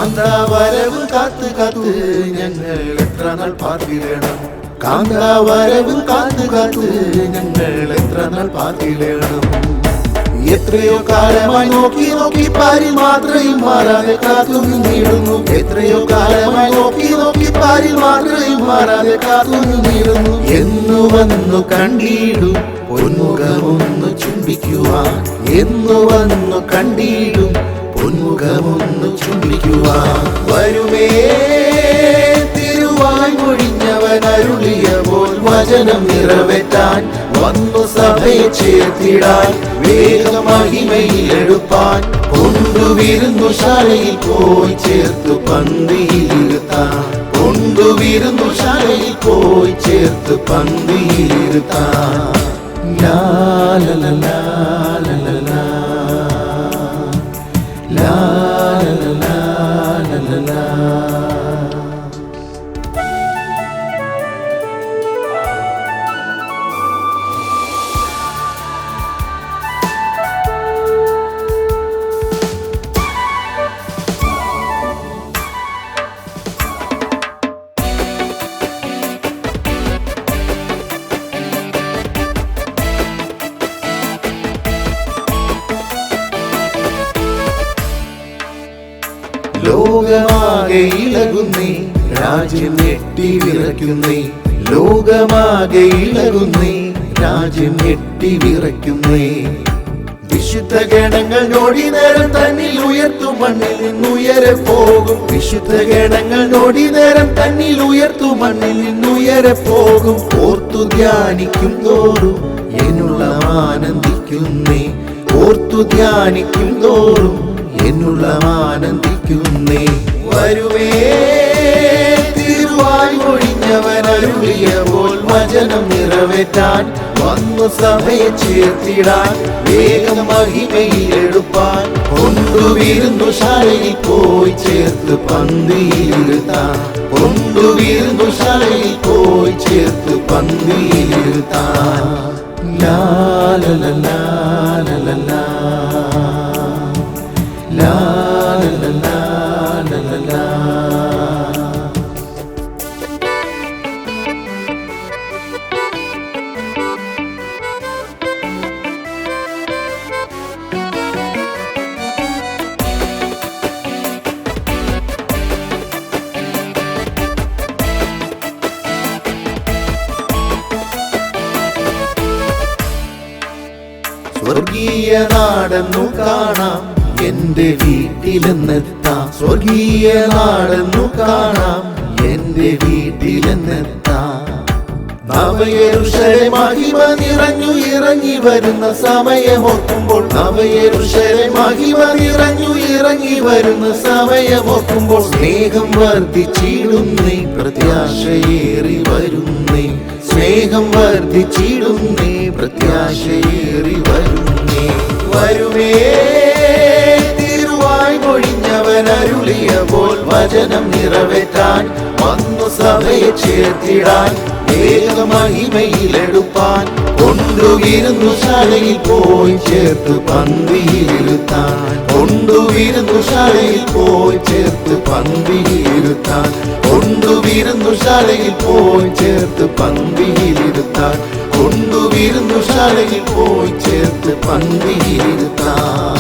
കാന്താവരവ് കാത്ത് കാത്ത് ഞങ്ങൾ എത്ര നാൾ പാർത്തിടണം കാന്താവരവ് കാത്ത് കാത്ത് ഞങ്ങൾ എത്ര നാൾ പാർത്തിടണം എത്രയോ കാലമായി നോക്കി നോക്കി പാരിൽ മാത്രയും മാറാതെ കാത്തു നിന്നിടുന്നു എത്രയോ കാലമായി നോക്കി നോക്കി പാരിൽ മാത്രയും മാറാതെ കാത്തു നിന്നിടുന്നു എന്നു വന്നു കണ്ടിടും പൊന്മുഖമൊന്നു ചുംബിക്കുവാൻ എന്നു വന്നു കണ്ടിടും പൊന്മുഖമൊന്നു ചുംബിക്കുവാൻ വരുമേ തിരുവായ് മൊഴിഞ്ഞവൻ അരുളിയ പോൽ വചനം നിറവേറ്റാൻ വന്നു സഭയെ ചേർത്തിടാൻ വേഗമഹിമയിലെടുപ്പാൻ കൊണ്ടുവിരുന്നു ശാലയിൽ പോയി ചേർത്തു പന്തിയിലിരുത്താൻ കൊണ്ടുവിരുന്നു ശാലയിൽ പോയി ചേർത്ത് പന്തിയിലിരുത്താൻ ലാ ലാ ലാ ലാ ലാ ലാ ലാ ലാ ലാ ലാ ലാ. ലോകമാകെ ഇളകുന്നേ രാജ്യം ഞെട്ടി വിറയ്ക്കുന്നേ ലോകമാകെ ഇളകുന്നേ രാജ്യം ഞെട്ടി വിറയ്ക്കുന്നേ വിശുദ്ധ ഗണങ്ങൾ ഞൊടി നേരം തന്നിൽ ഉയർത്തും മണ്ണിൽ നിന്നുയരെ പോകും വിശുദ്ധ ഗണങ്ങൾ ഞൊടി നേരം തന്നിൽ ഉയർത്തും മണ്ണിൽ നിന്നുയരെ പോകും ഓർത്തു ധ്യാനിക്കും തോറും എന്നുള്ള ആനന്ദിക്കുന്നേ ഓർത്തു ധ്യാനിക്കും തോറും എന്നുള്ള ആനന്ദിക്കുന്നേ വരുമേ തിരുവായ് മൊഴിഞ്ഞവൻ അരുളിയ പോൽ വചനം നിറവേറ്റാൻ വന്നു സഭയെ ചേർത്തിടാൻ വേഗം മഹിമയിലെടുപ്പാൻ കൊണ്ടുവിരുന്നു ശാലയിൽ പോയി ചേർത്ത് പന്തിയിലിരുത്താൻ കൊണ്ടുവിരുന്നു ശാലയിൽ പോയി ചേർത്ത് പന്തിയിലിരുത്താൻ ലാ ലാ ലാ ലാ ലാ ലാ la la la la la la la. സ്വർഗീയ നാടെന്നു കാണാം എന്റെ വീട്ടിലെന്നെത്താം സ്വർഗീയ നാടെന്നു കാണാം എന്റെ വീട്ടിലെന്നെത്താം നവയെരൂശലേം മഹിമ നിറഞ്ഞു ഇറങ്ങി വരുന്ന സമയമൊക്കുമ്പോൾ നവയെരൂശലേം മഹിമ നിറഞ്ഞു ഇറങ്ങി വരുന്ന സമയമൊക്കുമ്പോൾ സ്നേഹം വർദ്ധിച്ചിടുന്നേ പ്രത്യാശയേറി വരുന്നേ സ്നേഹം വർദ്ധിച്ചിടുന്നേ പ്രത്യാശയേറി വരുന്നേ വരുമേ മൊഴിഞ്ഞവൻ അരുളിയ പോൽ വചനം നിറവേറ്റാൻ വന്നു സഭയെ ചേർത്തിടാൻ വേഗമഹിമയിലെടുപ്പാൻ കൊണ്ടുവിരുന്നു ശാലയിൽ പോയി ചേർത്ത് പന്തിയിലിരുത്താൻ കൊണ്ടുവിരുന്നു ശാലയിൽ പോയി ചേർത്ത് പന്തിയിലിരുത്താൻ കൊണ്ടുവിരുന്നു ശാലയിൽ പോയി ചേർത്ത് പന്തിയിലിരുത്താൻ കൊണ്ടുവിരുന്നു ശാലയിൽ പോയി ചേർത്ത് പന്തിയിലിരുത്താൻ